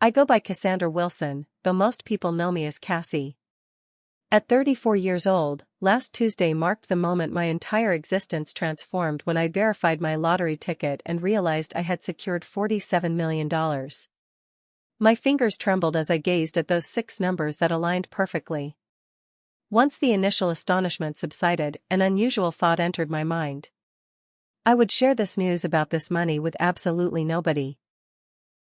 I go by Cassandra Wilson, though most people know me as Cassie. At 34 years old, last Tuesday marked the moment my entire existence transformed when I verified my lottery ticket and realized I had secured $47 million. My fingers trembled as I gazed at those 6 numbers that aligned perfectly. Once the initial astonishment subsided, an unusual thought entered my mind. I would share this news about this money with absolutely nobody.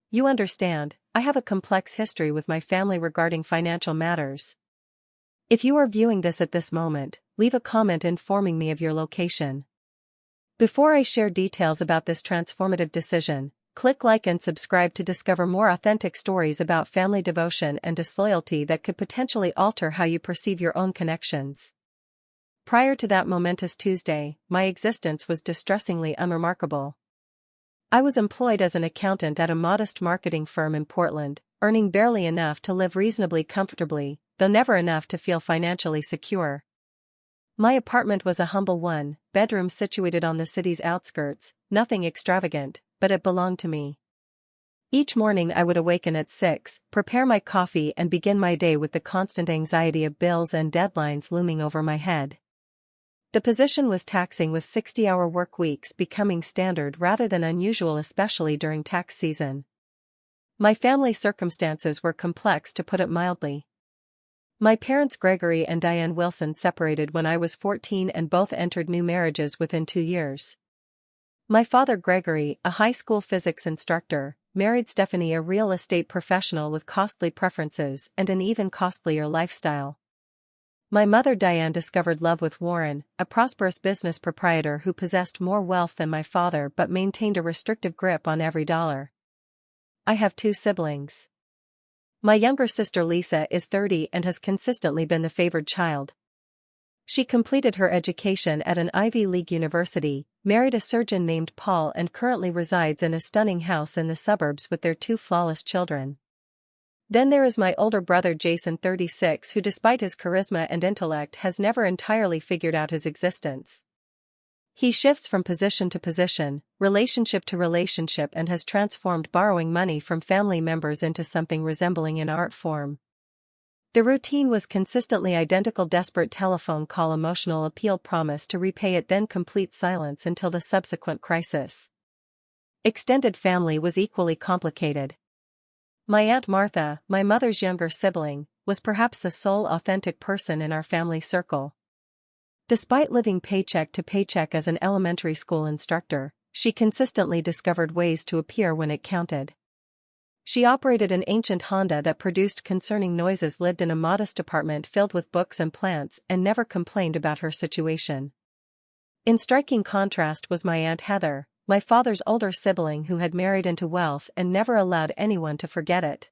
You understand, I have a complex history with my family regarding financial matters. If you are viewing this at this moment, leave a comment informing me of your location. Before I share details about this transformative decision, click like and subscribe to discover more authentic stories about family devotion and disloyalty that could potentially alter how you perceive your own connections. Prior to that momentous Tuesday, my existence was distressingly unremarkable. I was employed as an accountant at a modest marketing firm in Portland, earning barely enough to live reasonably comfortably, though never enough to feel financially secure. My apartment was a humble one-bedroom situated on the city's outskirts, nothing extravagant, but it belonged to me. Each morning I would awaken at 6, prepare my coffee and begin my day with the constant anxiety of bills and deadlines looming over my head. The position was taxing, with 60-hour work weeks becoming standard rather than unusual, especially during tax season. My family circumstances were complex, to put it mildly. My parents Gregory and Diane Wilson separated when I was 14 and both entered new marriages within 2 years. My father Gregory, a high school physics instructor, married Stephanie, a real estate professional with costly preferences and an even costlier lifestyle. My mother Diane discovered love with Warren, a prosperous business proprietor who possessed more wealth than my father but maintained a restrictive grip on every dollar. I have 2 siblings. My younger sister Lisa is 30 and has consistently been the favored child. She completed her education at an Ivy League university, married a surgeon named Paul, and currently resides in a stunning house in the suburbs with their 2 flawless children. Then there is my older brother Jason, 36, who despite his charisma and intellect has never entirely figured out his existence. He shifts from position to position, relationship to relationship, and has transformed borrowing money from family members into something resembling an art form. The routine was consistently identical: desperate telephone call, emotional appeal, promise to repay it, then complete silence until the subsequent crisis. Extended family was equally complicated. My Aunt Martha, my mother's younger sibling, was perhaps the sole authentic person in our family circle. Despite living paycheck to paycheck as an elementary school instructor, she consistently discovered ways to appear when it counted. She operated an ancient Honda that produced concerning noises, lived in a modest apartment filled with books and plants, and never complained about her situation. In striking contrast was my Aunt Heather, my father's older sibling, who had married into wealth and never allowed anyone to forget it.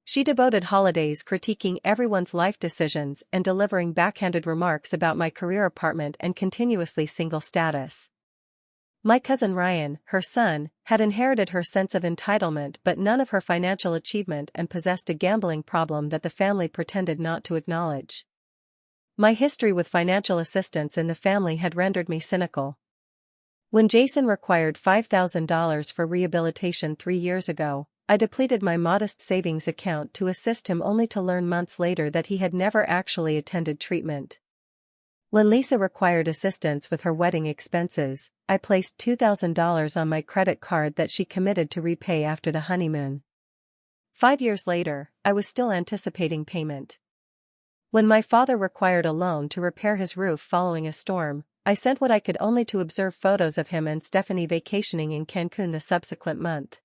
She devoted holidays critiquing everyone's life decisions and delivering backhanded remarks about my career, apartment, and continuously single status. My cousin Ryan, her son, had inherited her sense of entitlement but none of her financial achievement, and possessed a gambling problem that the family pretended not to acknowledge. My history with financial assistance in the family had rendered me cynical. When Jason required $5,000 for rehabilitation 3 years ago, I depleted my modest savings account to assist him, only to learn months later that he had never actually attended treatment. When Lisa required assistance with her wedding expenses, I placed $2,000 on my credit card that she committed to repay after the honeymoon. 5 years later, I was still anticipating payment. When my father required a loan to repair his roof following a storm, I sent what I could only to observe photos of him and Stephanie vacationing in Cancun the subsequent month.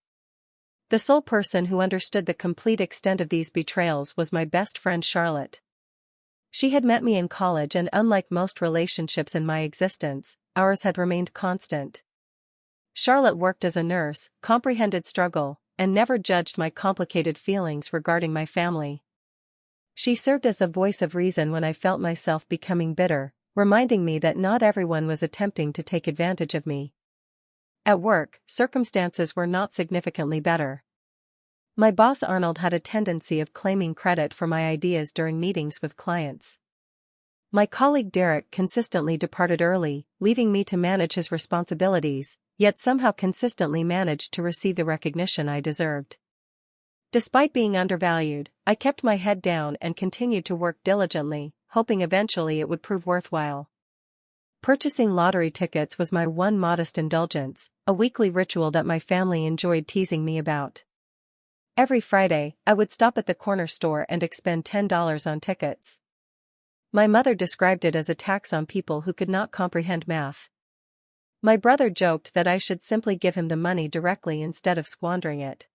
The sole person who understood the complete extent of these betrayals was my best friend Charlotte. She had met me in college, and unlike most relationships in my existence, ours had remained constant. Charlotte worked as a nurse, comprehended struggle, and never judged my complicated feelings regarding my family. She served as the voice of reason when I felt myself becoming bitter, reminding me that not everyone was attempting to take advantage of me. At work, circumstances were not significantly better. My boss Arnold had a tendency of claiming credit for my ideas during meetings with clients. My colleague Derek consistently departed early, leaving me to manage his responsibilities, yet somehow consistently managed to receive the recognition I deserved. Despite being undervalued, I kept my head down and continued to work diligently, hoping eventually it would prove worthwhile. Purchasing lottery tickets was my one modest indulgence, a weekly ritual that my family enjoyed teasing me about. Every Friday, I would stop at the corner store and expend $10 on tickets. My mother described it as a tax on people who could not comprehend math. My brother joked that I should simply give him the money directly instead of squandering it.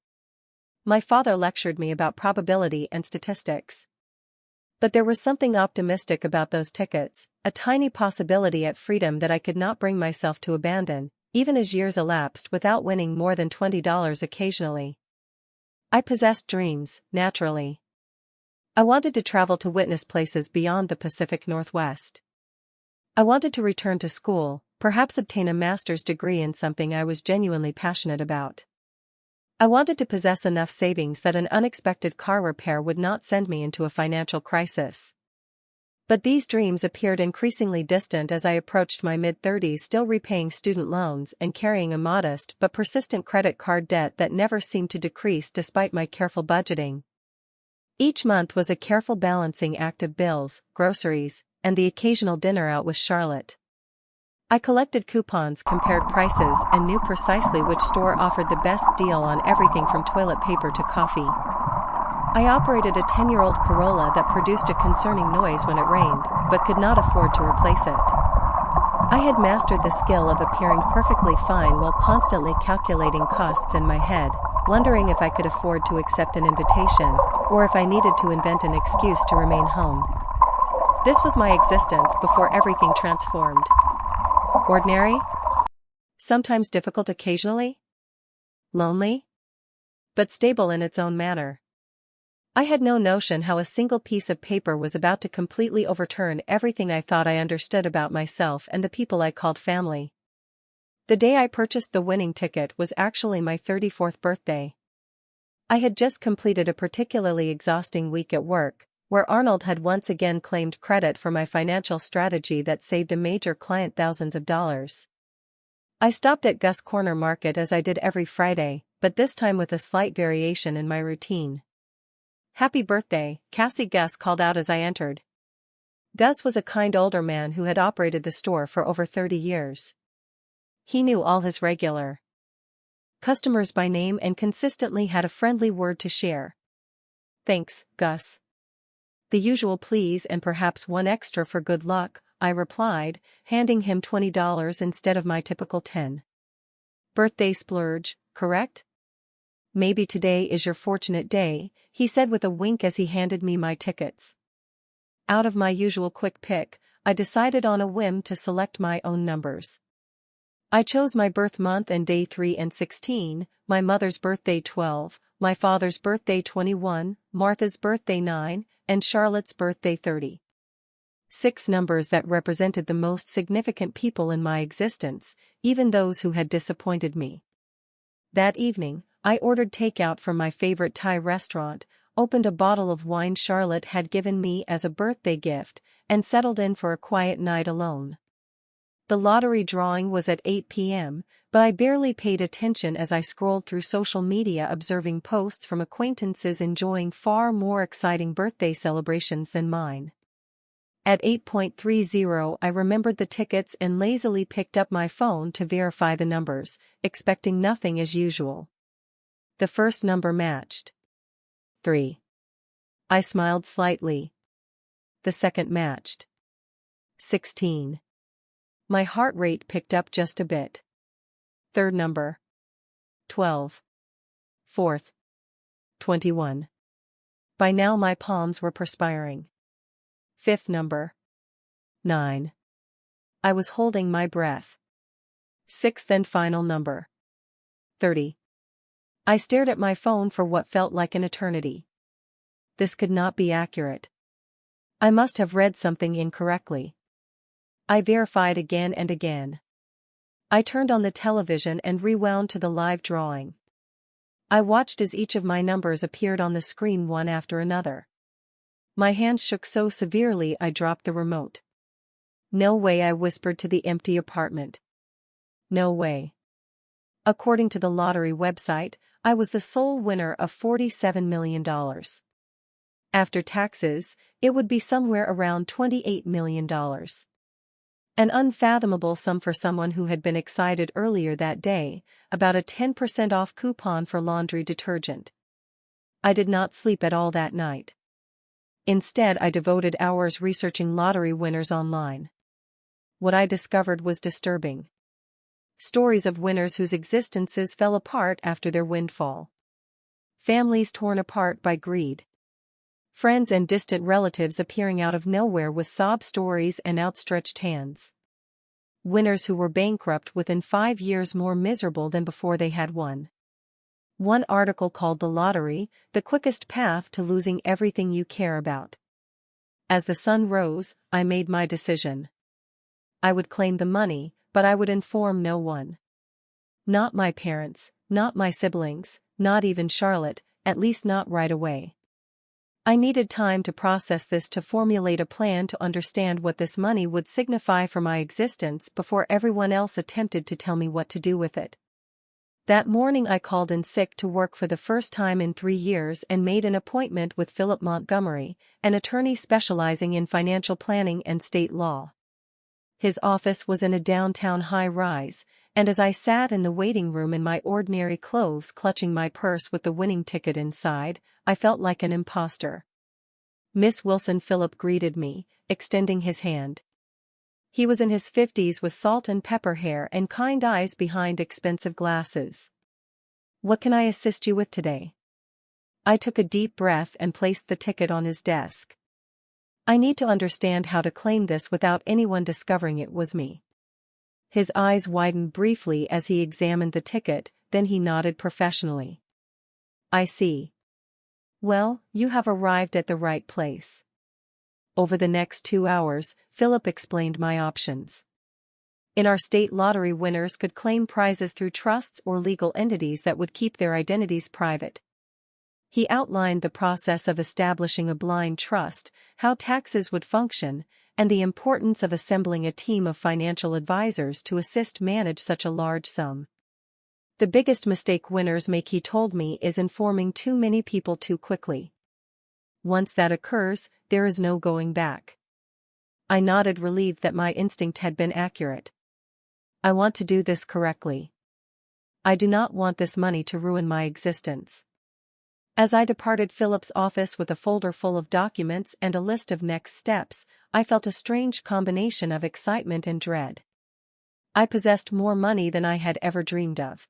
My father lectured me about probability and statistics. But there was something optimistic about those tickets, a tiny possibility at freedom that I could not bring myself to abandon, even as years elapsed without winning more than $20 occasionally. I possessed dreams, naturally. I wanted to travel to witness places beyond the Pacific Northwest. I wanted to return to school, perhaps obtain a master's degree in something I was genuinely passionate about. I wanted to possess enough savings that an unexpected car repair would not send me into a financial crisis. But these dreams appeared increasingly distant as I approached my mid-30s, still repaying student loans and carrying a modest but persistent credit card debt that never seemed to decrease despite my careful budgeting. Each month was a careful balancing act of bills, groceries, and the occasional dinner out with Charlotte. I collected coupons, compared prices, and knew precisely which store offered the best deal on everything from toilet paper to coffee. I operated a 10-year-old Corolla that produced a concerning noise when it rained, but could not afford to replace it. I had mastered the skill of appearing perfectly fine while constantly calculating costs in my head, wondering if I could afford to accept an invitation, or if I needed to invent an excuse to remain home. This was my existence before everything transformed. Ordinary? Sometimes difficult occasionally? Lonely? But stable in its own manner. I had no notion how a single piece of paper was about to completely overturn everything I thought I understood about myself and the people I called family. The day I purchased the winning ticket was actually my 34th birthday. I had just completed a particularly exhausting week at work, where Arnold had once again claimed credit for my financial strategy that saved a major client thousands of dollars. I stopped at Gus Corner Market as I did every Friday, but this time with a slight variation in my routine. "Happy birthday, Cassie," Gus called out as I entered. Gus was a kind older man who had operated the store for over 30 years. He knew all his regular customers by name and consistently had a friendly word to share. "Thanks, Gus." "The usual please and perhaps one extra for good luck," I replied, handing him $20 instead of my typical 10. "Birthday splurge, correct? Maybe today is your fortunate day," he said with a wink as he handed me my tickets. Out of my usual quick pick, I decided on a whim to select my own numbers. I chose my birth month and day 3 and 16, my mother's birthday 12, my father's birthday 21, Martha's birthday 9, and Charlotte's birthday 30. 6 numbers that represented the most significant people in my existence, even those who had disappointed me. That evening, I ordered takeout from my favorite Thai restaurant, opened a bottle of wine Charlotte had given me as a birthday gift, and settled in for a quiet night alone. The lottery drawing was at 8 p.m., but I barely paid attention as I scrolled through social media observing posts from acquaintances enjoying far more exciting birthday celebrations than mine. At 8:30, I remembered the tickets and lazily picked up my phone to verify the numbers, expecting nothing as usual. The first number matched. 3. I smiled slightly. The second matched. 16. My heart rate picked up just a bit. Third number. 12. Fourth. 21. By now my palms were perspiring. Fifth number. 9. I was holding my breath. Sixth and final number. 30. I stared at my phone for what felt like an eternity. This could not be accurate. I must have read something incorrectly. I verified again and again. I turned on the television and rewound to the live drawing. I watched as each of my numbers appeared on the screen one after another. My hands shook so severely I dropped the remote. "No way," I whispered to the empty apartment. "No way." According to the lottery website, I was the sole winner of $47 million. After taxes, it would be somewhere around $28 million. An unfathomable sum for someone who had been excited earlier that day about a 10% off coupon for laundry detergent. I did not sleep at all that night. Instead, I devoted hours researching lottery winners online. What I discovered was disturbing. Stories of winners whose existences fell apart after their windfall. Families torn apart by greed. Friends and distant relatives appearing out of nowhere with sob stories and outstretched hands. Winners who were bankrupt within 5 years, more miserable than before they had won. One article called the lottery the quickest path to losing everything you care about. As the sun rose, I made my decision. I would claim the money, but I would inform no one. Not my parents, not my siblings, not even Charlotte, at least not right away. I needed time to process this, to formulate a plan, to understand what this money would signify for my existence before everyone else attempted to tell me what to do with it. That morning I called in sick to work for the first time in 3 years and made an appointment with Philip Montgomery, an attorney specializing in financial planning and state law. His office was in a downtown high-rise, and as I sat in the waiting room in my ordinary clothes clutching my purse with the winning ticket inside, I felt like an imposter. "Miss Wilson," Philip greeted me, extending his hand. He was in his 50s with salt and pepper hair and kind eyes behind expensive glasses. "What can I assist you with today?" I took a deep breath and placed the ticket on his desk. I need to understand how to claim this without anyone discovering it was me. His eyes widened briefly as he examined the ticket, then he nodded professionally. "I see. Well, you have arrived at the right place." Over the next 2 hours, Philip explained my options. In our state lottery, winners could claim prizes through trusts or legal entities that would keep their identities private. He outlined the process of establishing a blind trust, how taxes would function, and the importance of assembling a team of financial advisors to assist manage such a large sum. The biggest mistake winners make, he told me, is informing too many people too quickly. Once that occurs, there is no going back. I nodded, relieved that my instinct had been accurate. I want to do this correctly. I do not want this money to ruin my existence. As I departed Philip's office with a folder full of documents and a list of next steps, I felt a strange combination of excitement and dread. I possessed more money than I had ever dreamed of.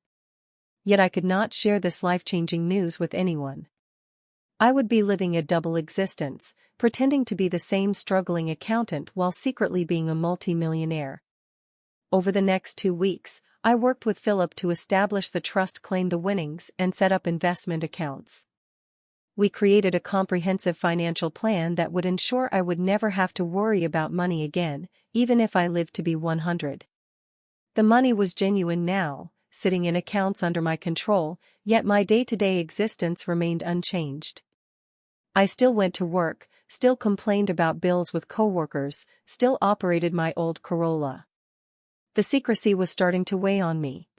Yet I could not share this life-changing news with anyone. I would be living a double existence, pretending to be the same struggling accountant while secretly being a multi-millionaire. Over the next 2 weeks, I worked with Philip to establish the trust, claim the winnings, and set up investment accounts. We created a comprehensive financial plan that would ensure I would never have to worry about money again, even if I lived to be 100. The money was genuine now, sitting in accounts under my control, yet my day-to-day existence remained unchanged. I still went to work, still complained about bills with coworkers, still operated my old Corolla. The secrecy was starting to weigh on me.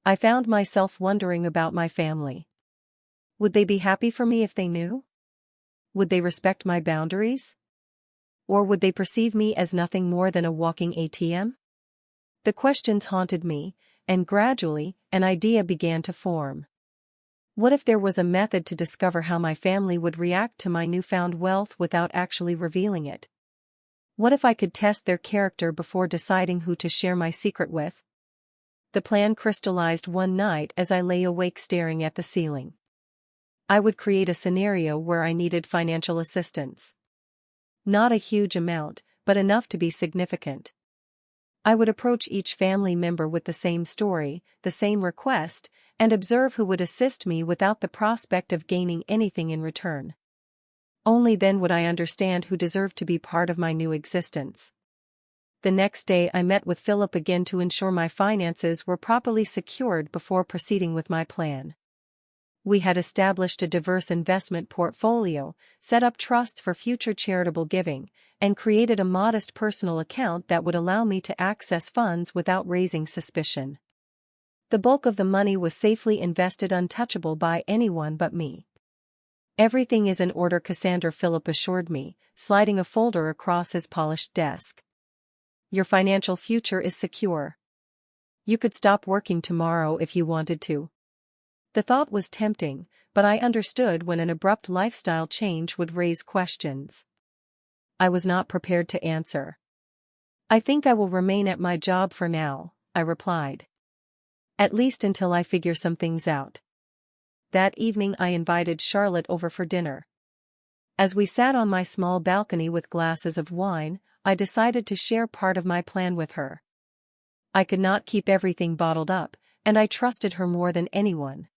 I found myself wondering about my family. Would they be happy for me if they knew? Would they respect my boundaries? Or would they perceive me as nothing more than a walking ATM? The questions haunted me, and gradually, an idea began to form. What if there was a method to discover how my family would react to my newfound wealth without actually revealing it? What if I could test their character before deciding who to share my secret with? The plan crystallized one night as I lay awake staring at the ceiling. I would create a scenario where I needed financial assistance. Not a huge amount, but enough to be significant. I would approach each family member with the same story, the same request, and observe who would assist me without the prospect of gaining anything in return. Only then would I understand who deserved to be part of my new existence. The next day I met with Philip again to ensure my finances were properly secured before proceeding with my plan. We had established a diverse investment portfolio, set up trusts for future charitable giving, and created a modest personal account that would allow me to access funds without raising suspicion. The bulk of the money was safely invested, untouchable by anyone but me. "Everything is in order," Cassandra Phillip assured me, sliding a folder across his polished desk. "Your financial future is secure. You could stop working tomorrow if you wanted to." The thought was tempting, but I understood when an abrupt lifestyle change would raise questions. I was not prepared to answer. "I think I will remain at my job for now," I replied. "At least until I figure some things out." That evening I invited Charlotte over for dinner. As we sat on my small balcony with glasses of wine, I decided to share part of my plan with her. I could not keep everything bottled up, and I trusted her more than anyone.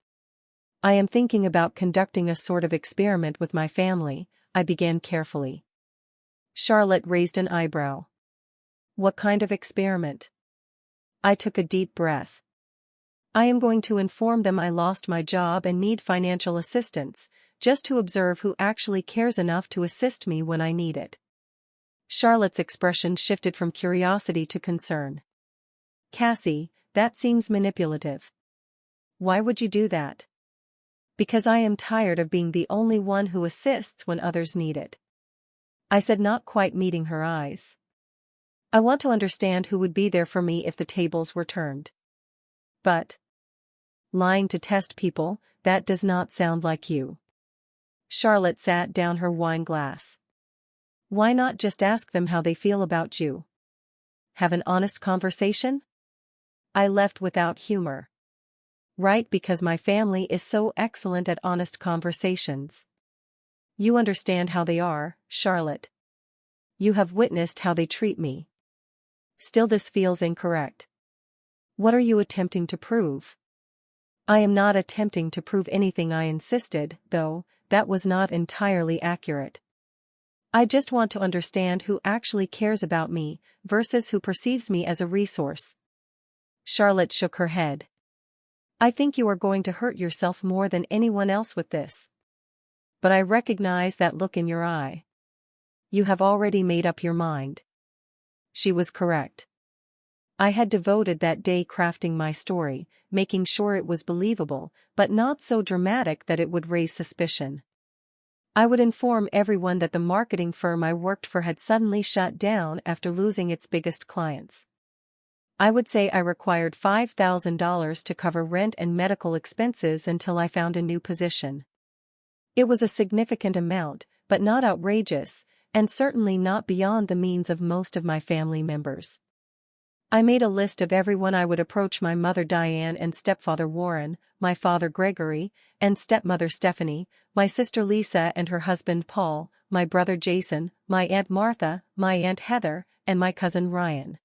"I am thinking about conducting a sort of experiment with my family," I began carefully. Charlotte raised an eyebrow. "What kind of experiment?" I took a deep breath. "I am going to inform them I lost my job and need financial assistance, just to observe who actually cares enough to assist me when I need it." Charlotte's expression shifted from curiosity to concern. "Cassie, that seems manipulative." "Why would you do that?" "Because I am tired of being the only one who assists when others need it," I said, not quite meeting her eyes. "I want to understand who would be there for me if the tables were turned." "But lying to test people, that does not sound like you." Charlotte sat down her wine glass. "Why not just ask them how they feel about you? Have an honest conversation?" I left without humor. "Right, because my family is so excellent at honest conversations." "You understand how they are, Charlotte. You have witnessed how they treat me. Still, this feels incorrect. What are you attempting to prove?" "I am not attempting to prove anything," I insisted, though that was not entirely accurate. "I just want to understand who actually cares about me versus who perceives me as a resource." Charlotte shook her head. "I think you are going to hurt yourself more than anyone else with this." "But I recognize that look in your eye. You have already made up your mind." She was correct. I had devoted that day crafting my story, making sure it was believable, but not so dramatic that it would raise suspicion. I would inform everyone that the marketing firm I worked for had suddenly shut down after losing its biggest clients. I would say I required $5,000 to cover rent and medical expenses until I found a new position. It was a significant amount, but not outrageous, and certainly not beyond the means of most of my family members. I made a list of everyone I would approach: my mother Diane and stepfather Warren, my father Gregory, and stepmother Stephanie, my sister Lisa and her husband Paul, my brother Jason, my Aunt Martha, my Aunt Heather, and my cousin Ryan.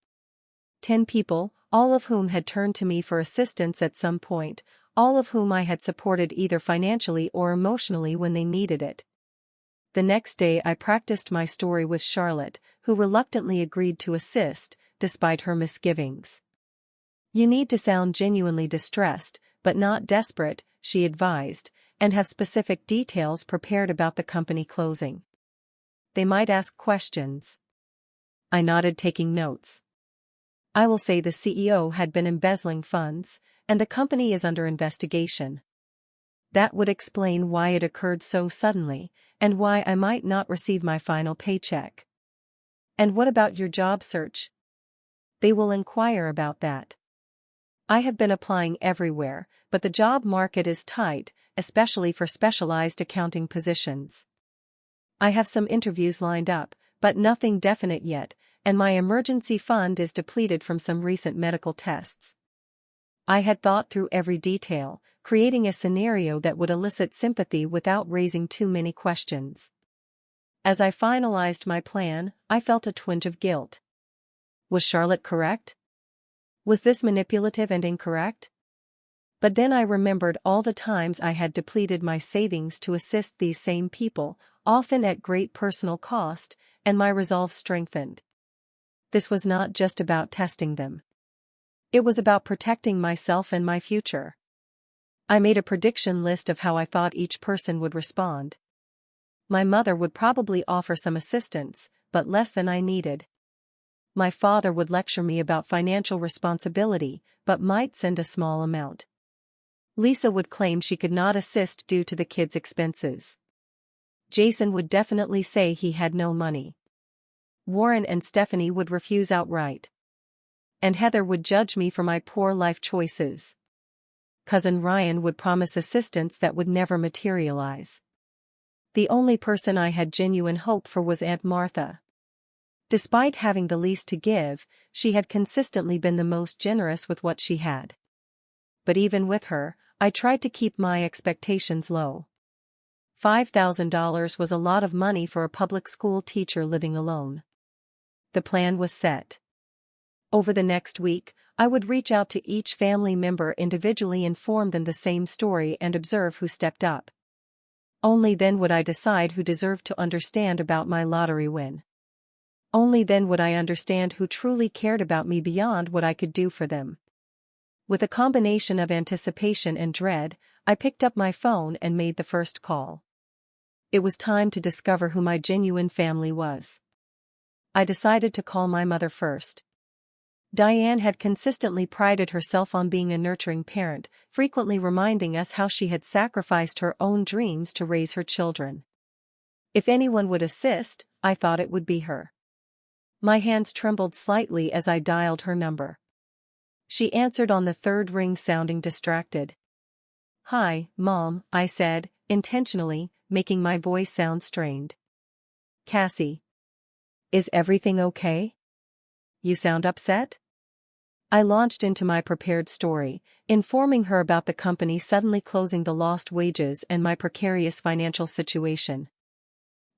10 people, all of whom had turned to me for assistance at some point, all of whom I had supported either financially or emotionally when they needed it. The next day I practiced my story with Charlotte, who reluctantly agreed to assist, despite her misgivings. "You need to sound genuinely distressed, but not desperate," she advised, "and have specific details prepared about the company closing. They might ask questions." I nodded, taking notes. "I will say the CEO had been embezzling funds, and the company is under investigation." That would explain why it occurred so suddenly, and why I might not receive my final paycheck. "And what about your job search?" "They will inquire about that. I have been applying everywhere, but the job market is tight, especially for specialized accounting positions. I have some interviews lined up, but nothing definite yet, and my emergency fund is depleted from some recent medical tests." I had thought through every detail, creating a scenario that would elicit sympathy without raising too many questions. As I finalized my plan, I felt a twinge of guilt. Was Charlotte correct? Was this manipulative and incorrect? But then I remembered all the times I had depleted my savings to assist these same people, often at great personal cost, and my resolve strengthened. This was not just about testing them. It was about protecting myself and my future. I made a prediction list of how I thought each person would respond. My mother would probably offer some assistance, but less than I needed. my father would lecture me about financial responsibility, but might send a small amount. Lisa would claim she could not assist due to the kids' expenses. Jason would definitely say he had no money. Warren and Stephanie would refuse outright. And Heather would judge me for my poor life choices. Cousin Ryan would promise assistance that would never materialize. The only person I had genuine hope for was Aunt Martha. Despite having the least to give, she had consistently been the most generous with what she had. But even with her, I tried to keep my expectations low. $5,000 was a lot of money for a public school teacher living alone. The plan was set. Over the next week, I would reach out to each family member individually, inform them the same story, and observe who stepped up. Only then would I decide who deserved to understand about my lottery win. Only then would I understand who truly cared about me beyond what I could do for them. With a combination of anticipation and dread, I picked up my phone and made the first call. It was time to discover who my genuine family was. I decided to call my mother first. Diane had consistently prided herself on being a nurturing parent, frequently reminding us how she had sacrificed her own dreams to raise her children. If anyone would assist, I thought it would be her. My hands trembled slightly as I dialed her number. She answered on the third ring, sounding distracted. "Hi, Mom," I said, intentionally, making my voice sound strained. "Cassie. Is everything okay? You sound upset?" I launched into my prepared story, informing her about the company suddenly closing, the lost wages, and my precarious financial situation.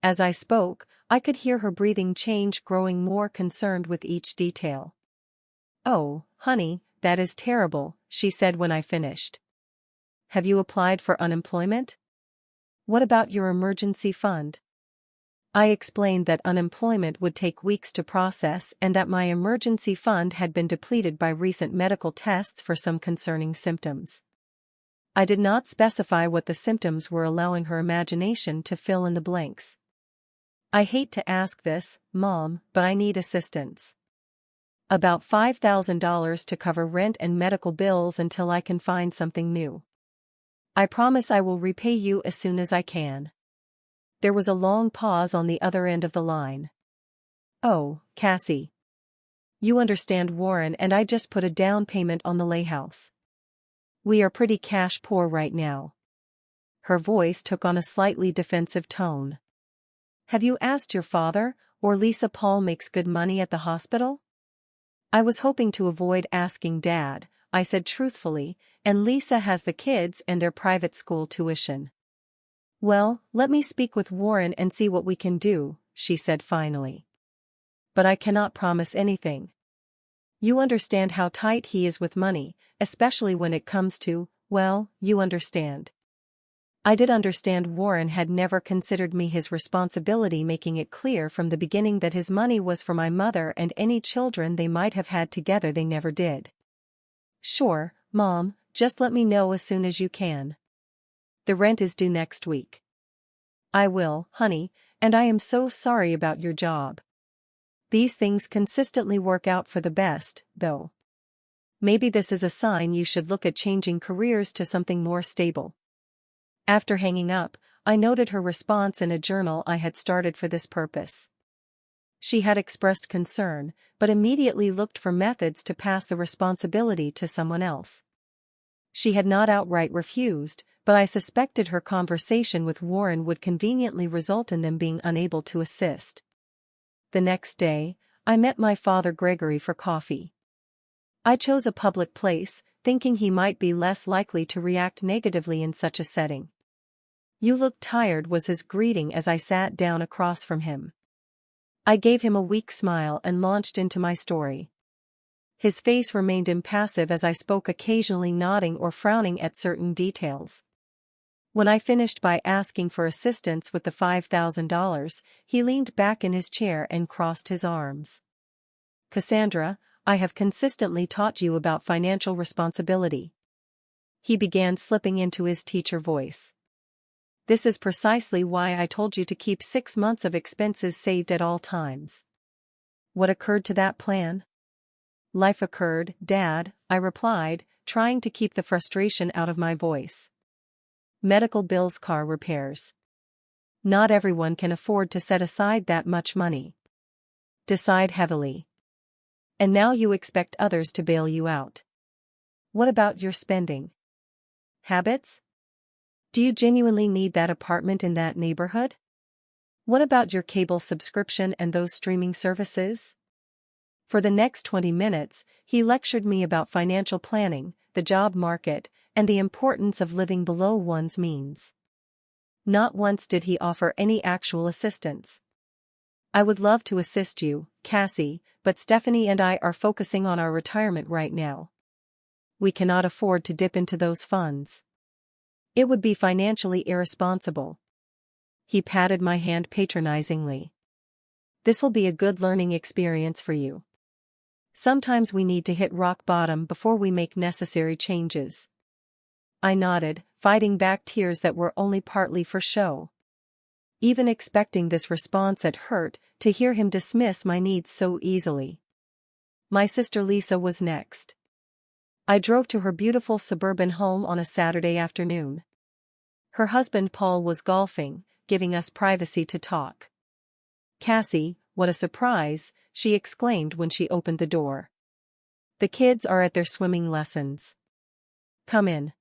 As I spoke, I could hear her breathing change, growing more concerned with each detail. "Oh, honey, that is terrible," she said when I finished. "Have you applied for unemployment? What about your emergency fund?" I explained that unemployment would take weeks to process and that my emergency fund had been depleted by recent medical tests for some concerning symptoms. I did not specify what the symptoms were, allowing her imagination to fill in the blanks. "I hate to ask this, Mom, but I need assistance. About $5,000 to cover rent and medical bills until I can find something new. I promise I will repay you as soon as I can." There was a long pause on the other end of the line. "Oh, Cassie. You understand, Warren and I just put a down payment on the Lay house. We are pretty cash poor right now." Her voice took on a slightly defensive tone. "Have you asked your father, or Lisa? Paul makes good money at the hospital?" I was hoping to avoid asking Dad, I said truthfully, "and Lisa has the kids and their private school tuition." "Well, let me speak with Warren and see what we can do," she said finally. "But I cannot promise anything. You understand how tight he is with money, especially when it comes to, well, you understand." I did understand. Warren had never considered me his responsibility, making it clear from the beginning that his money was for my mother and any children they might have had together. They never did. "Sure, Mom, just let me know as soon as you can. The rent is due next week." "I will, honey, and I am so sorry about your job. These things consistently work out for the best, though. Maybe this is a sign you should look at changing careers to something more stable." After hanging up, I noted her response in a journal I had started for this purpose. She had expressed concern, but immediately looked for methods to pass the responsibility to someone else. She had not outright refused, but I suspected her conversation with Warren would conveniently result in them being unable to assist. The next day, I met my father Gregory for coffee. I chose a public place, thinking he might be less likely to react negatively in such a setting. "You look tired," was his greeting as I sat down across from him. I gave him a weak smile and launched into my story. His face remained impassive as I spoke, occasionally nodding or frowning at certain details. When I finished by asking for assistance with the $5,000, he leaned back in his chair and crossed his arms. "Cassandra, I have consistently taught you about financial responsibility." He began, slipping into his teacher voice. "This is precisely why I told you to keep 6 months of expenses saved at all times. What occurred to that plan? Life occurred, Dad, I replied, trying to keep the frustration out of my voice. Medical bills, car repairs. Not everyone can afford to set aside that much money. Decide heavily. And now you expect others to bail you out. What about your spending habits? Do you genuinely need that apartment in that neighborhood? What about your cable subscription and those streaming services? For the next 20 minutes, he lectured me about financial planning, the job market, and the importance of living below one's means. Not once did he offer any actual assistance. I would love to assist you, Cassie, but Stephanie and I are focusing on our retirement right now. We cannot afford to dip into those funds. It would be financially irresponsible. He patted my hand patronizingly. This will be a good learning experience for you. Sometimes we need to hit rock bottom before we make necessary changes. I nodded, fighting back tears that were only partly for show. Even expecting this response, it hurt to hear him dismiss my needs so easily. My sister Lisa was next. I drove to her beautiful suburban home on a Saturday afternoon. Her husband Paul was golfing, giving us privacy to talk. Cassie, what a surprise, she exclaimed when she opened the door. The kids are at their swimming lessons. Come in.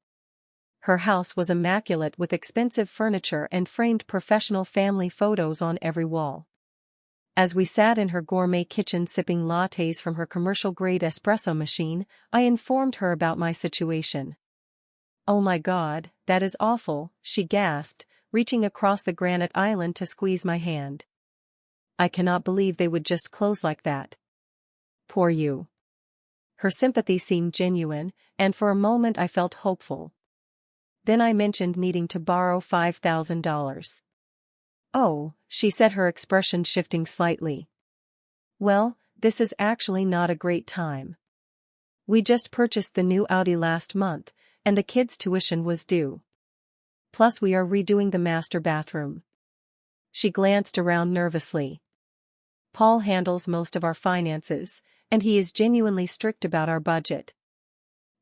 Her house was immaculate with expensive furniture and framed professional family photos on every wall. As we sat in her gourmet kitchen sipping lattes from her commercial-grade espresso machine, I informed her about my situation. "Oh my God, that is awful," she gasped, reaching across the granite island to squeeze my hand. "I cannot believe they would just close like that. Poor you." Her sympathy seemed genuine, and for a moment I felt hopeful. Then I mentioned needing to borrow $5,000. "Oh," she said, her expression shifting slightly. "Well, this is actually not a great time. We just purchased the new Audi last month, and the kids' tuition was due. Plus we are redoing the master bathroom." She glanced around nervously. "Paul handles most of our finances, and he is genuinely strict about our budget."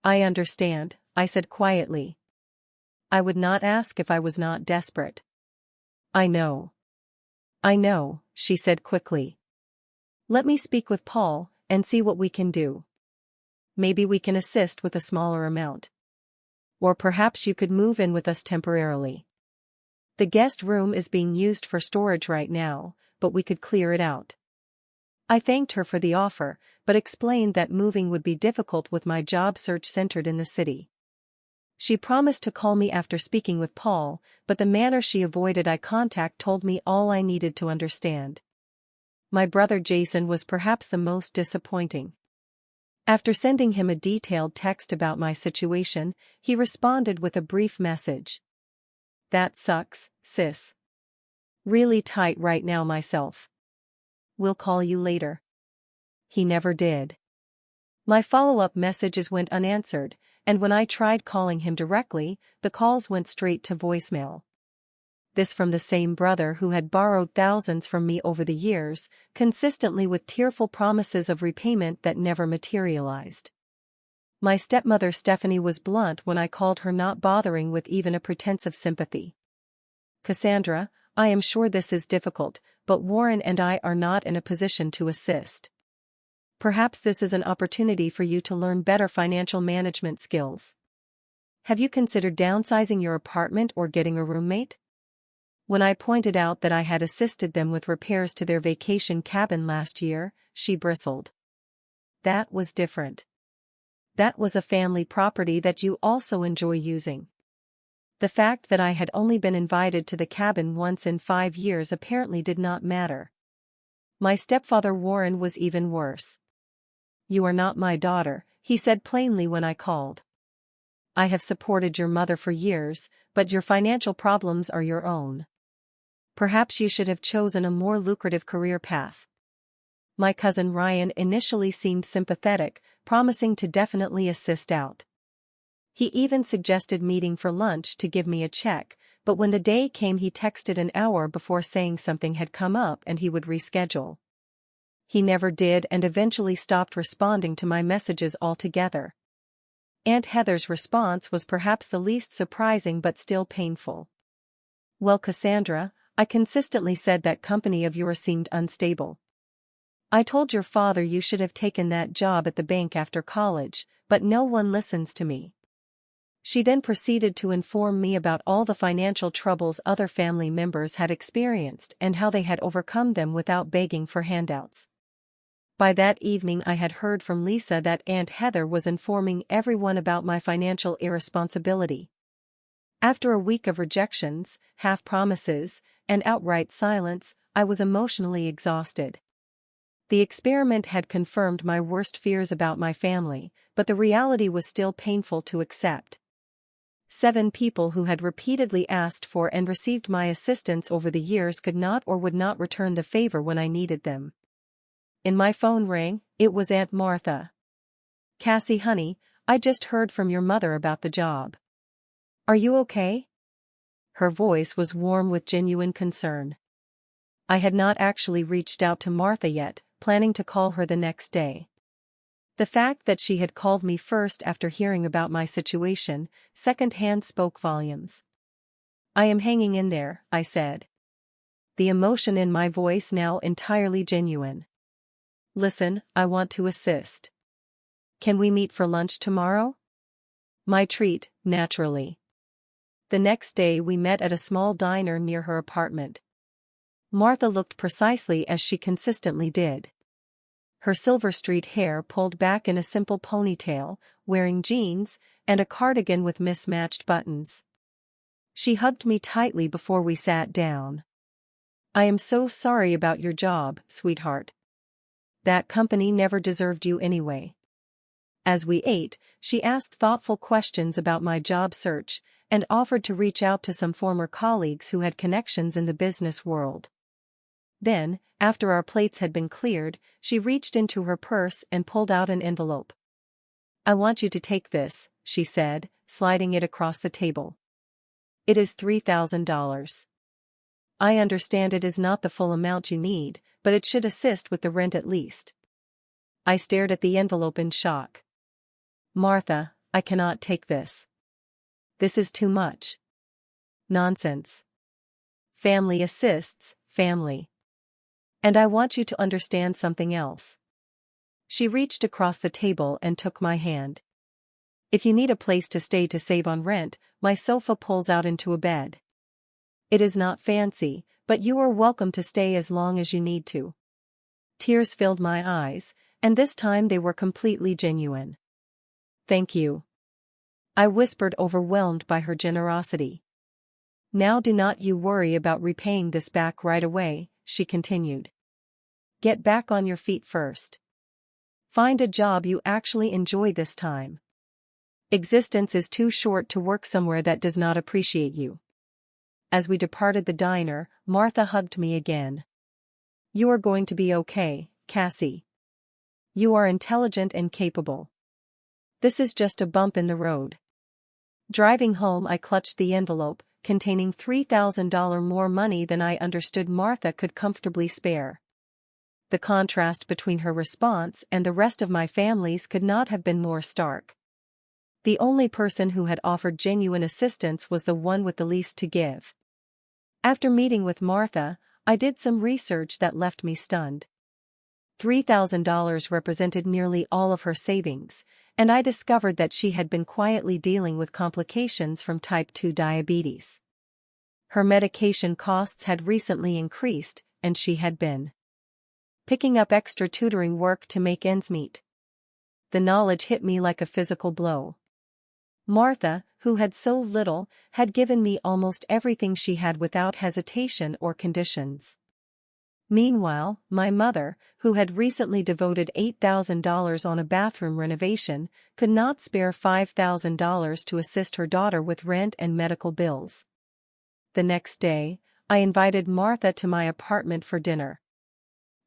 "I understand," I said quietly. "I would not ask if I was not desperate." I know, she said quickly. "Let me speak with Paul and see what we can do. Maybe we can assist with a smaller amount. Or perhaps you could move in with us temporarily. The guest room is being used for storage right now, but we could clear it out." I thanked her for the offer, but explained that moving would be difficult with my job search centered in the city. She promised to call me after speaking with Paul, but the manner she avoided eye contact told me all I needed to understand. My brother Jason was perhaps the most disappointing. After sending him a detailed text about my situation, he responded with a brief message. "That sucks, sis. Really tight right now myself. We'll call you later." He never did. My follow-up messages went unanswered, and when I tried calling him directly, the calls went straight to voicemail. This from the same brother who had borrowed thousands from me over the years, consistently with tearful promises of repayment that never materialized. My stepmother Stephanie was blunt when I called her, not bothering with even a pretense of sympathy. "Cassandra, I am sure this is difficult, but Warren and I are not in a position to assist. Perhaps this is an opportunity for you to learn better financial management skills. Have you considered downsizing your apartment or getting a roommate?" When I pointed out that I had assisted them with repairs to their vacation cabin last year, she bristled. "That was different. That was a family property that you also enjoy using." The fact that I had only been invited to the cabin once in 5 years apparently did not matter. My stepfather Warren was even worse. "You are not my daughter," he said plainly when I called. "I have supported your mother for years, but your financial problems are your own. Perhaps you should have chosen a more lucrative career path." My cousin Ryan initially seemed sympathetic, promising to definitely assist out. He even suggested meeting for lunch to give me a check, but when the day came he texted an hour before saying something had come up and he would reschedule. He never did and eventually stopped responding to my messages altogether. Aunt Heather's response was perhaps the least surprising but still painful. Well, Cassandra, I consistently said that company of yours seemed unstable. I told your father you should have taken that job at the bank after college, but no one listens to me. She then proceeded to inform me about all the financial troubles other family members had experienced and how they had overcome them without begging for handouts. By that evening I had heard from Lisa that Aunt Heather was informing everyone about my financial irresponsibility. After a week of rejections, half-promises, and outright silence, I was emotionally exhausted. The experiment had confirmed my worst fears about my family, but the reality was still painful to accept. 7 people who had repeatedly asked for and received my assistance over the years could not or would not return the favor when I needed them. In my phone rang, it was Aunt Martha. "Cassie, honey, I just heard from your mother about the job. Are you okay?" Her voice was warm with genuine concern. I had not actually reached out to Martha yet, planning to call her the next day. The fact that she had called me first after hearing about my situation, secondhand, spoke volumes. "I am hanging in there," I said. The emotion in my voice now entirely genuine. "Listen, I want to assist. Can we meet for lunch tomorrow?" My treat, naturally. The next day we met at a small diner near her apartment. Martha looked precisely as she consistently did. Her Silver Street hair pulled back in a simple ponytail, wearing jeans, and a cardigan with mismatched buttons. She hugged me tightly before we sat down. "I am so sorry about your job, sweetheart. That company never deserved you anyway." As we ate, she asked thoughtful questions about my job search, and offered to reach out to some former colleagues who had connections in the business world. Then, after our plates had been cleared, she reached into her purse and pulled out an envelope. "I want you to take this," she said, sliding it across the table. "It is $3,000. I understand it is not the full amount you need, but it should assist with the rent at least." I stared at the envelope in shock. "Martha, I cannot take this. This is too much." "Nonsense. Family assists family. And I want you to understand something else." She reached across the table and took my hand. "If you need a place to stay to save on rent, my sofa pulls out into a bed. It is not fancy, but you are welcome to stay as long as you need to." Tears filled my eyes, and this time they were completely genuine. "Thank you," I whispered, overwhelmed by her generosity. "Now do not you worry about repaying this back right away," she continued. "Get back on your feet first. Find a job you actually enjoy this time. Existence is too short to work somewhere that does not appreciate you." As we departed the diner, Martha hugged me again. "You are going to be okay, Cassie. You are intelligent and capable. This is just a bump in the road." Driving home, I clutched the envelope, containing $3,000 more money than I understood Martha could comfortably spare. The contrast between her response and the rest of my family's could not have been more stark. The only person who had offered genuine assistance was the one with the least to give. After meeting with Martha, I did some research that left me stunned. $3,000 represented nearly all of her savings, and I discovered that she had been quietly dealing with complications from type 2 diabetes. Her medication costs had recently increased, and she had been picking up extra tutoring work to make ends meet. The knowledge hit me like a physical blow. Martha, who had so little, had given me almost everything she had without hesitation or conditions. Meanwhile, my mother, who had recently devoted $8,000 on a bathroom renovation, could not spare $5,000 to assist her daughter with rent and medical bills. The next day, I invited Martha to my apartment for dinner.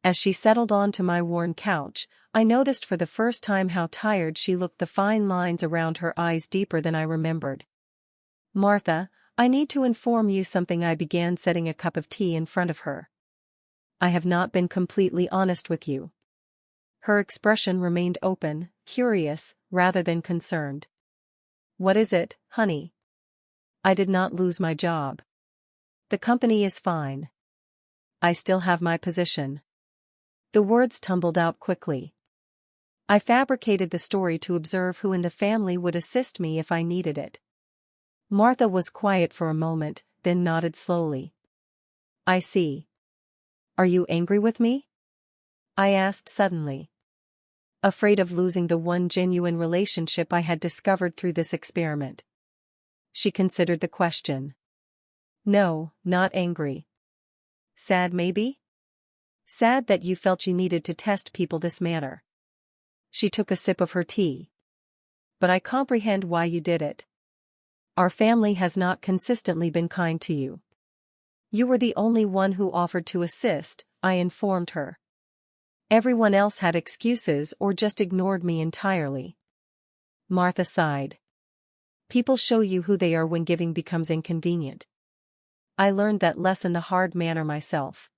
As she settled onto my worn couch, I noticed for the first time how tired she looked, the fine lines around her eyes deeper than I remembered. "Martha, I need to inform you something," I began, setting a cup of tea in front of her. I have not been completely honest with you. Her expression remained open, curious, rather than concerned. What is it, honey? I did not lose my job. The company is fine. I still have my position. The words tumbled out quickly. I fabricated the story to observe who in the family would assist me if I needed it. Martha was quiet for a moment, then nodded slowly. I see. Are you angry with me? I asked suddenly. Afraid of losing the one genuine relationship I had discovered through this experiment. She considered the question. No, not angry. Sad maybe? Sad that you felt you needed to test people this manner. She took a sip of her tea. But I comprehend why you did it. Our family has not consistently been kind to you. You were the only one who offered to assist, I informed her. Everyone else had excuses or just ignored me entirely. Martha sighed. People show you who they are when giving becomes inconvenient. I learned that lesson the hard manner myself.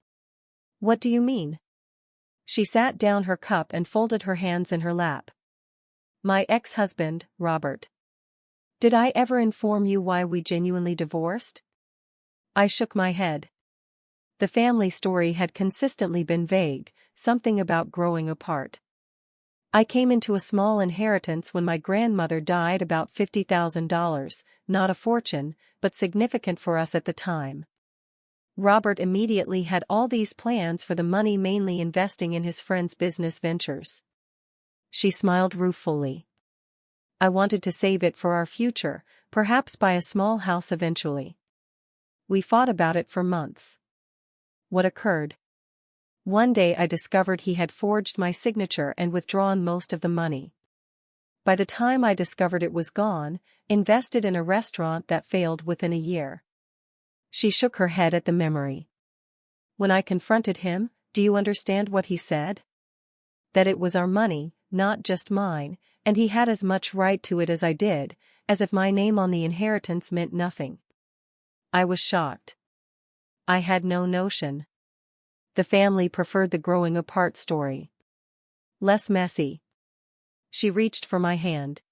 What do you mean? She sat down her cup and folded her hands in her lap. My ex-husband, Robert. Did I ever inform you why we genuinely divorced? I shook my head. The family story had consistently been vague, something about growing apart. I came into a small inheritance when my grandmother died, about $50,000, not a fortune, but significant for us at the time. Robert immediately had all these plans for the money, mainly investing in his friend's business ventures. She smiled ruefully. I wanted to save it for our future, perhaps buy a small house eventually. We fought about it for months. What occurred? One day I discovered he had forged my signature and withdrawn most of the money. By the time I discovered it was gone, invested in a restaurant that failed within a year. She shook her head at the memory. When I confronted him, do you understand what he said? That it was our money, not just mine, and he had as much right to it as I did, as if my name on the inheritance meant nothing. I was shocked. I had no notion. The family preferred the growing apart story. Less messy. She reached for my hand.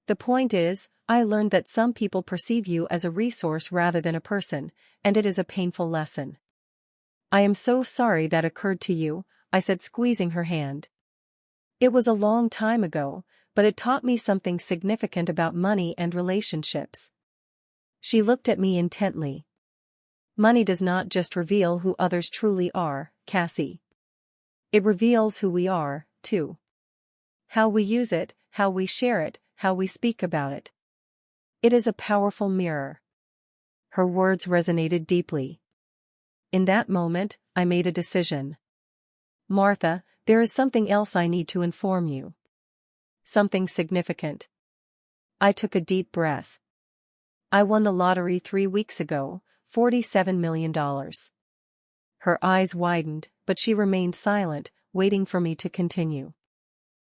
The point is, I learned that some people perceive you as a resource rather than a person, and it is a painful lesson. I am so sorry that occurred to you, I said, squeezing her hand. It was a long time ago, but it taught me something significant about money and relationships. She looked at me intently. Money does not just reveal who others truly are, Cassie. It reveals who we are, too. How we use it, how we share it, how we speak about it. It is a powerful mirror. Her words resonated deeply. In that moment, I made a decision. Martha, there is something else I need to inform you. Something significant. I took a deep breath. I won the lottery 3 weeks ago, $47 million. Her eyes widened, but she remained silent, waiting for me to continue.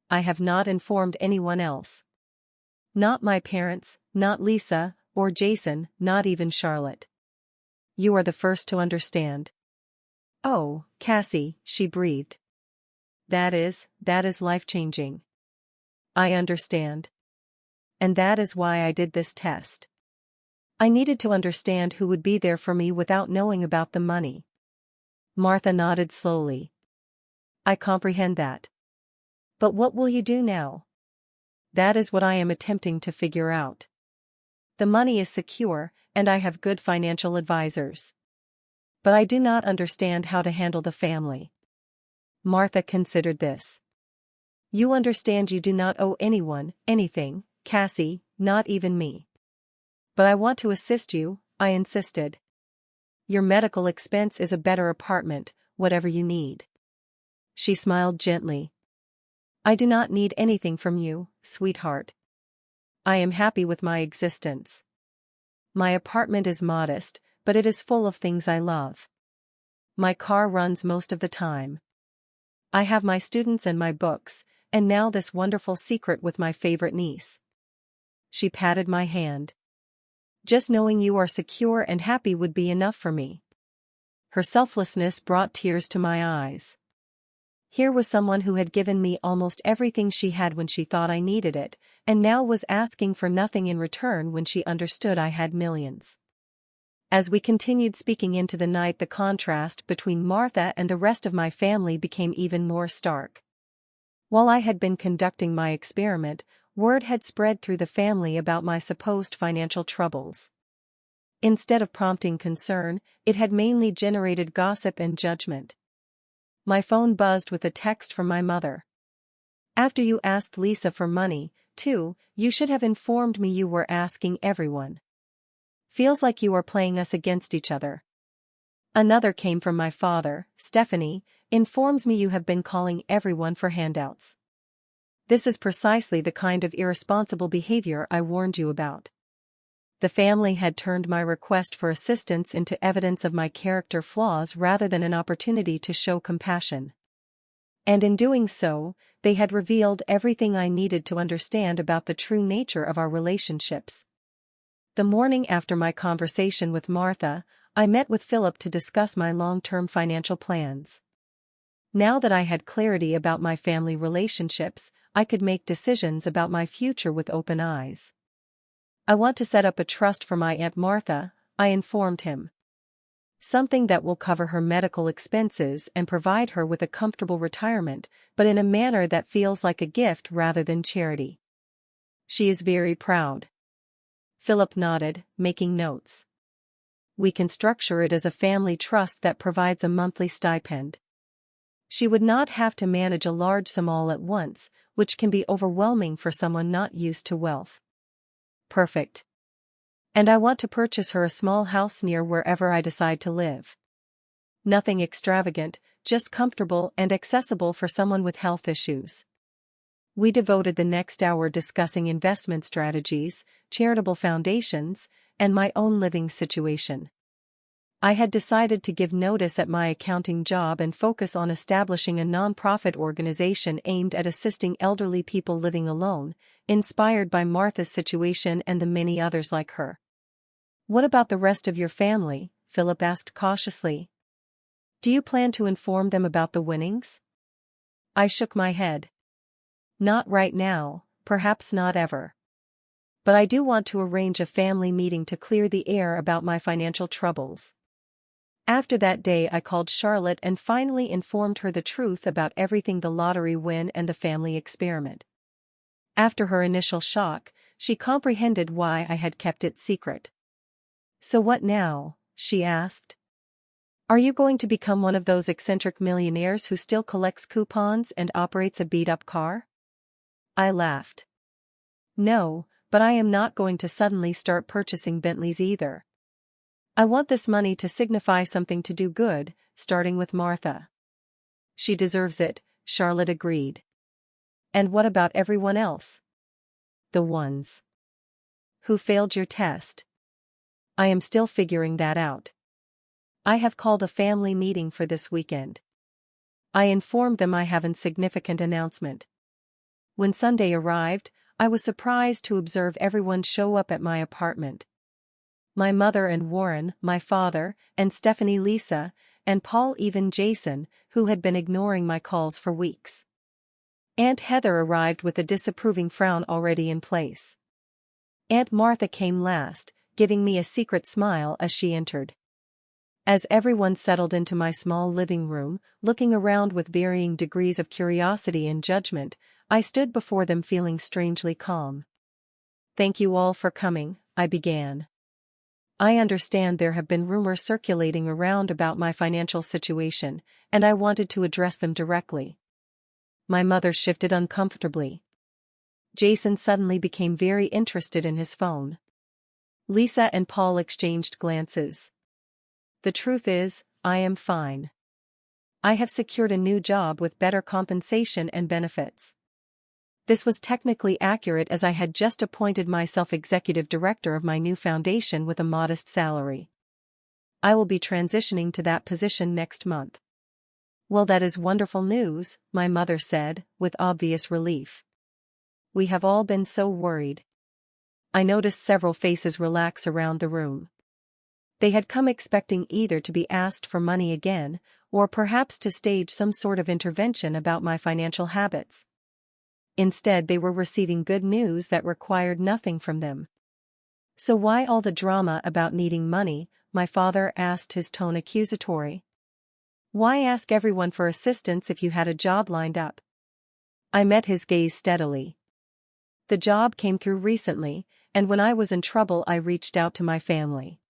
I have not informed anyone else. Not my parents, not Lisa, or Jason, not even Charlotte. You are the first to understand. Oh, Cassie, she breathed. That is life-changing. I understand. And that is why I did this test. I needed to understand who would be there for me without knowing about the money. Martha nodded slowly. I comprehend that. But what will you do now? That is what I am attempting to figure out. The money is secure, and I have good financial advisors. But I do not understand how to handle the family. Martha considered this. You understand you do not owe anyone anything, Cassie, not even me. But I want to assist you, I insisted. Your medical expense is a better apartment, whatever you need. She smiled gently. I do not need anything from you, sweetheart. I am happy with my existence. My apartment is modest, but it is full of things I love. My car runs most of the time. I have my students and my books, and now this wonderful secret with my favorite niece. She patted my hand. Just knowing you are secure and happy would be enough for me. Her selflessness brought tears to my eyes. Here was someone who had given me almost everything she had when she thought I needed it, and now was asking for nothing in return when she understood I had millions. As we continued speaking into the night, the contrast between Martha and the rest of my family became even more stark. While I had been conducting my experiment, word had spread through the family about my supposed financial troubles. Instead of prompting concern, it had mainly generated gossip and judgment. My phone buzzed with a text from my mother. "After you asked Lisa for money, too, you should have informed me you were asking everyone. Feels like you are playing us against each other." Another came from my father. "Stephanie, informs me you have been calling everyone for handouts. This is precisely the kind of irresponsible behavior I warned you about." The family had turned my request for assistance into evidence of my character flaws rather than an opportunity to show compassion. And in doing so, they had revealed everything I needed to understand about the true nature of our relationships. The morning after my conversation with Martha, I met with Philip to discuss my long-term financial plans. Now that I had clarity about my family relationships, I could make decisions about my future with open eyes. "I want to set up a trust for my Aunt Martha," I informed him. "Something that will cover her medical expenses and provide her with a comfortable retirement, but in a manner that feels like a gift rather than charity. She is very proud." Philip nodded, making notes. "We can structure it as a family trust that provides a monthly stipend. She would not have to manage a large sum all at once, which can be overwhelming for someone not used to wealth." "Perfect. And I want to purchase her a small house near wherever I decide to live. Nothing extravagant, just comfortable and accessible for someone with health issues." We devoted the next hour discussing investment strategies, charitable foundations, and my own living situation. I had decided to give notice at my accounting job and focus on establishing a non-profit organization aimed at assisting elderly people living alone, inspired by Martha's situation and the many others like her. "What about the rest of your family?" Philip asked cautiously. "Do you plan to inform them about the winnings?" I shook my head. "Not right now, perhaps not ever. But I do want to arrange a family meeting to clear the air about my financial troubles." After that day I called Charlotte and finally informed her the truth about everything: the lottery win and the family experiment. After her initial shock, she comprehended why I had kept it secret. "So what now?" she asked. "Are you going to become one of those eccentric millionaires who still collects coupons and operates a beat-up car?" I laughed. "No, but I am not going to suddenly start purchasing Bentleys either. I want this money to signify something, to do good, starting with Martha." "She deserves it," Charlotte agreed. "And what about everyone else? The ones who failed your test?" "I am still figuring that out. I have called a family meeting for this weekend. I informed them I have a significant announcement." When Sunday arrived, I was surprised to observe everyone show up at my apartment. My mother and Warren, my father, and Stephanie, Lisa, and Paul, even Jason, who had been ignoring my calls for weeks. Aunt Heather arrived with a disapproving frown already in place. Aunt Martha came last, giving me a secret smile as she entered. As everyone settled into my small living room, looking around with varying degrees of curiosity and judgment, I stood before them feeling strangely calm. "Thank you all for coming," I began. "I understand there have been rumors circulating around about my financial situation, and I wanted to address them directly." My mother shifted uncomfortably. Jason suddenly became very interested in his phone. Lisa and Paul exchanged glances. "The truth is, I am fine. I have secured a new job with better compensation and benefits." This was technically accurate, as I had just appointed myself executive director of my new foundation with a modest salary. "I will be transitioning to that position next month." "Well, that is wonderful news," my mother said, with obvious relief. "We have all been so worried." I noticed several faces relax around the room. They had come expecting either to be asked for money again, or perhaps to stage some sort of intervention about my financial habits. Instead, they were receiving good news that required nothing from them. "So why all the drama about needing money?" my father asked, his tone accusatory. "Why ask everyone for assistance if you had a job lined up?" I met his gaze steadily. "The job came through recently, and when I was in trouble I reached out to my family."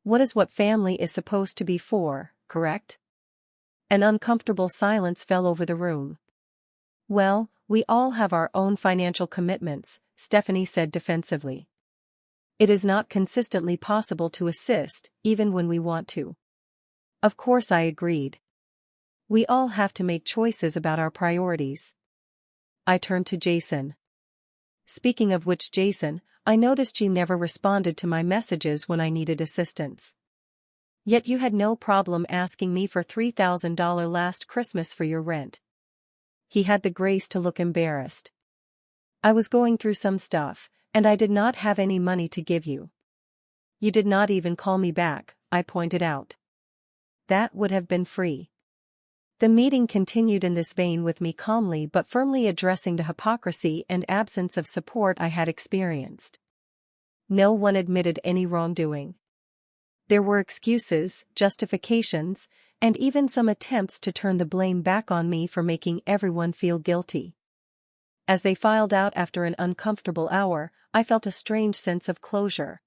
"What is what family is supposed to be for, correct?" An uncomfortable silence fell over the room. "Well, we all have our own financial commitments," Stephanie said defensively. "It is not consistently possible to assist, even when we want to." Of course, I agreed. "We all have to make choices about our priorities." I turned to Jason. "Speaking of which, Jason, I noticed you never responded to my messages when I needed assistance. Yet you had no problem asking me for $3,000 last Christmas for your rent." He had the grace to look embarrassed. "I was going through some stuff, and I did not have any money to give you." "You did not even call me back," I pointed out. "That would have been free." The meeting continued in this vein, with me calmly but firmly addressing the hypocrisy and absence of support I had experienced. No one admitted any wrongdoing. There were excuses, justifications, and even some attempts to turn the blame back on me for making everyone feel guilty. As they filed out after an uncomfortable hour, I felt a strange sense of closure.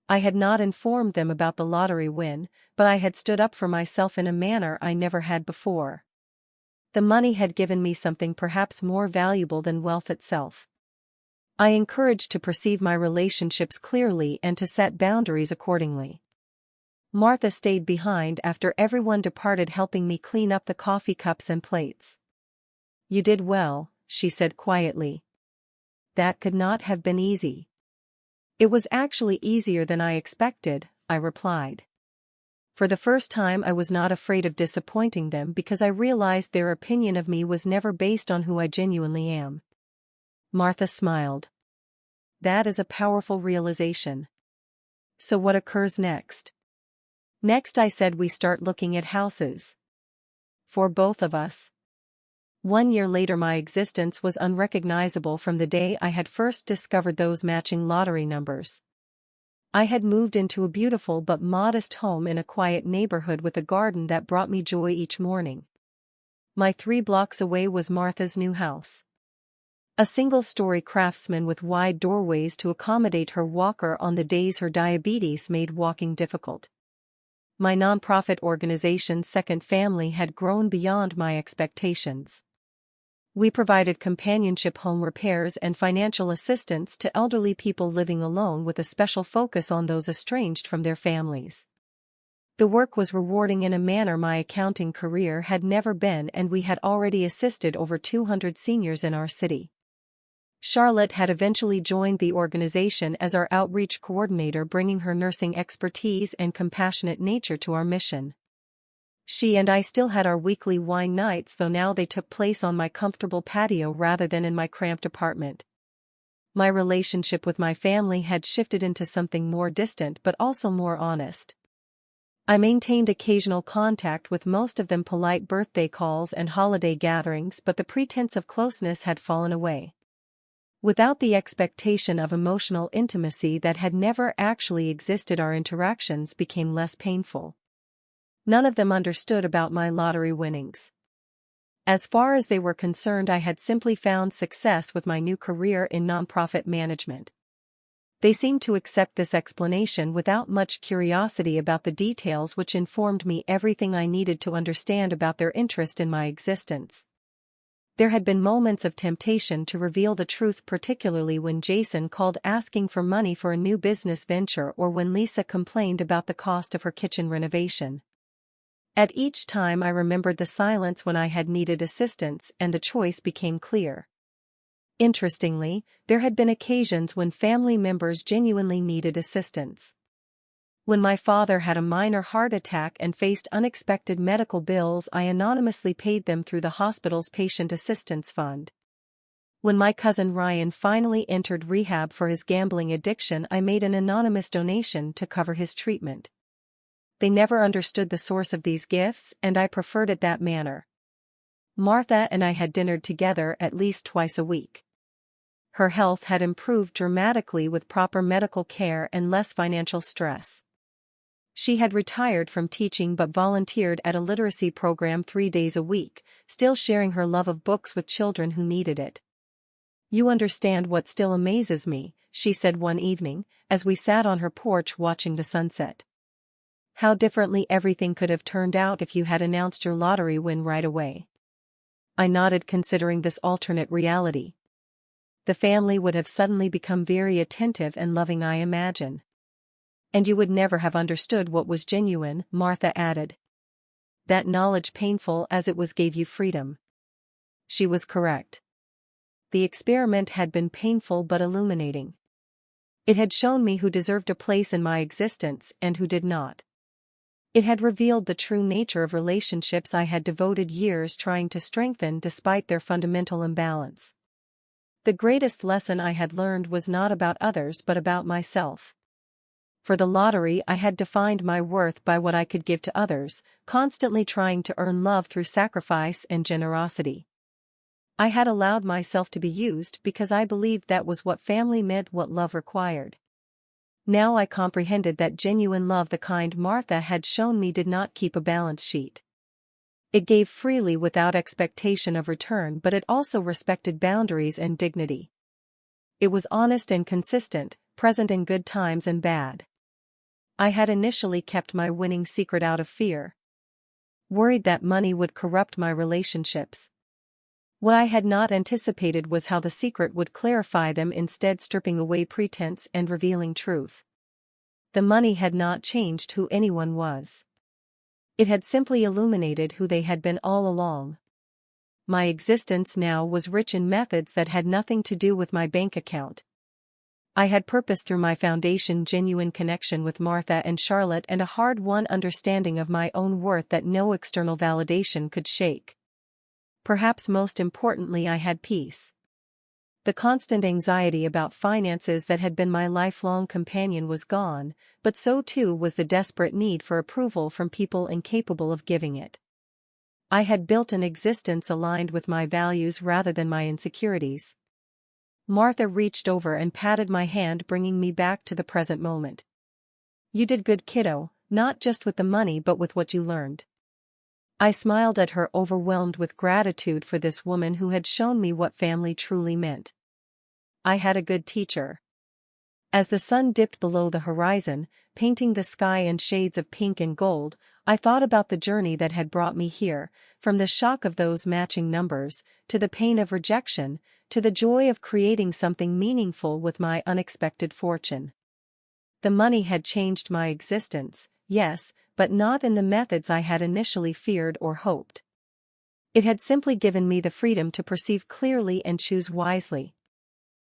I had not informed them about the lottery win, but I had stood up for myself in a manner I never had before. The money had given me something perhaps more valuable than wealth itself. I encouraged to perceive my relationships clearly and to set boundaries accordingly. Martha stayed behind after everyone departed, helping me clean up the coffee cups and plates. "You did well," she said quietly. "That could not have been easy." "It was actually easier than I expected," I replied. For the first time I was not afraid of disappointing them because I realized their opinion of me was never based on who I genuinely am. Martha smiled. "That is a powerful realization. So what occurs next?" "Next," I said, "we start looking at houses. For both of us." 1 year later, my existence was unrecognizable from the day I had first discovered those matching lottery numbers. I had moved into a beautiful but modest home in a quiet neighborhood with a garden that brought me joy each morning. My 3 blocks away was Martha's new house. A single-story craftsman with wide doorways to accommodate her walker on the days her diabetes made walking difficult. My nonprofit organization's second family had grown beyond my expectations. We provided companionship, home repairs, and financial assistance to elderly people living alone, with a special focus on those estranged from their families. The work was rewarding in a manner my accounting career had never been, and we had already assisted over 200 seniors in our city. Charlotte had eventually joined the organization as our outreach coordinator, bringing her nursing expertise and compassionate nature to our mission. She and I still had our weekly wine nights, though now they took place on my comfortable patio rather than in my cramped apartment. My relationship with my family had shifted into something more distant but also more honest. I maintained occasional contact with most of them, polite birthday calls and holiday gatherings, but the pretense of closeness had fallen away. Without the expectation of emotional intimacy that had never actually existed, our interactions became less painful. None of them understood about my lottery winnings. As far as they were concerned, I had simply found success with my new career in nonprofit management. They seemed to accept this explanation without much curiosity about the details, which informed me everything I needed to understand about their interest in my existence. There had been moments of temptation to reveal the truth, particularly when Jason called asking for money for a new business venture or when Lisa complained about the cost of her kitchen renovation. At each time I remembered the silence when I had needed assistance, and the choice became clear. Interestingly, there had been occasions when family members genuinely needed assistance. When my father had a minor heart attack and faced unexpected medical bills, I anonymously paid them through the hospital's patient assistance fund. When my cousin Ryan finally entered rehab for his gambling addiction, I made an anonymous donation to cover his treatment. They never understood the source of these gifts, and I preferred it that manner. Martha and I had dinnered together at least twice a week. Her health had improved dramatically with proper medical care and less financial stress. She had retired from teaching but volunteered at a literacy program 3 days a week, still sharing her love of books with children who needed it. "You understand what still amazes me," she said one evening, as we sat on her porch watching the sunset. "How differently everything could have turned out if you had announced your lottery win right away." I nodded, considering this alternate reality. "The family would have suddenly become very attentive and loving, I imagine." "And you would never have understood what was genuine," Martha added. "That knowledge, painful as it was, gave you freedom." She was correct. The experiment had been painful but illuminating. It had shown me who deserved a place in my existence and who did not. It had revealed the true nature of relationships I had devoted years trying to strengthen despite their fundamental imbalance. The greatest lesson I had learned was not about others but about myself. For the lottery, I had defined my worth by what I could give to others, constantly trying to earn love through sacrifice and generosity. I had allowed myself to be used because I believed that was what family meant, what love required. Now I comprehended that genuine love, the kind Martha had shown me, did not keep a balance sheet. It gave freely without expectation of return, but it also respected boundaries and dignity. It was honest and consistent, present in good times and bad. I had initially kept my winning secret out of fear, worried that money would corrupt my relationships. What I had not anticipated was how the secret would clarify them, instead stripping away pretense and revealing truth. The money had not changed who anyone was. It had simply illuminated who they had been all along. My existence now was rich in methods that had nothing to do with my bank account. I had purpose through my foundation, genuine connection with Martha and Charlotte, and a hard-won understanding of my own worth that no external validation could shake. Perhaps most importantly, I had peace. The constant anxiety about finances that had been my lifelong companion was gone, but so too was the desperate need for approval from people incapable of giving it. I had built an existence aligned with my values rather than my insecurities. Martha reached over and patted my hand, bringing me back to the present moment. "You did good, kiddo, not just with the money but with what you learned." I smiled at her, overwhelmed with gratitude for this woman who had shown me what family truly meant. I had a good teacher. As the sun dipped below the horizon, painting the sky in shades of pink and gold, I thought about the journey that had brought me here, from the shock of those matching numbers, to the pain of rejection, to the joy of creating something meaningful with my unexpected fortune. The money had changed my existence, yes, but not in the methods I had initially feared or hoped. It had simply given me the freedom to perceive clearly and choose wisely.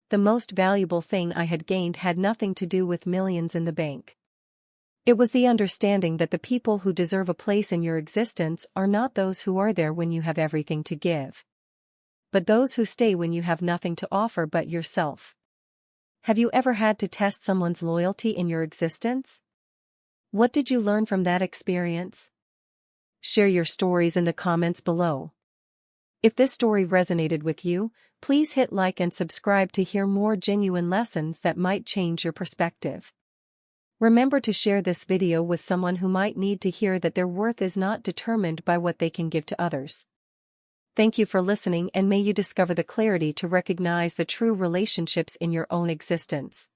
The most valuable thing I had gained had nothing to do with millions in the bank. It was the understanding that the people who deserve a place in your existence are not those who are there when you have everything to give, but those who stay when you have nothing to offer but yourself. Have you ever had to test someone's loyalty in your existence? What did you learn from that experience? Share your stories in the comments below. If this story resonated with you, please hit like and subscribe to hear more genuine lessons that might change your perspective. Remember to share this video with someone who might need to hear that their worth is not determined by what they can give to others. Thank you for listening, and may you discover the clarity to recognize the true relationships in your own existence.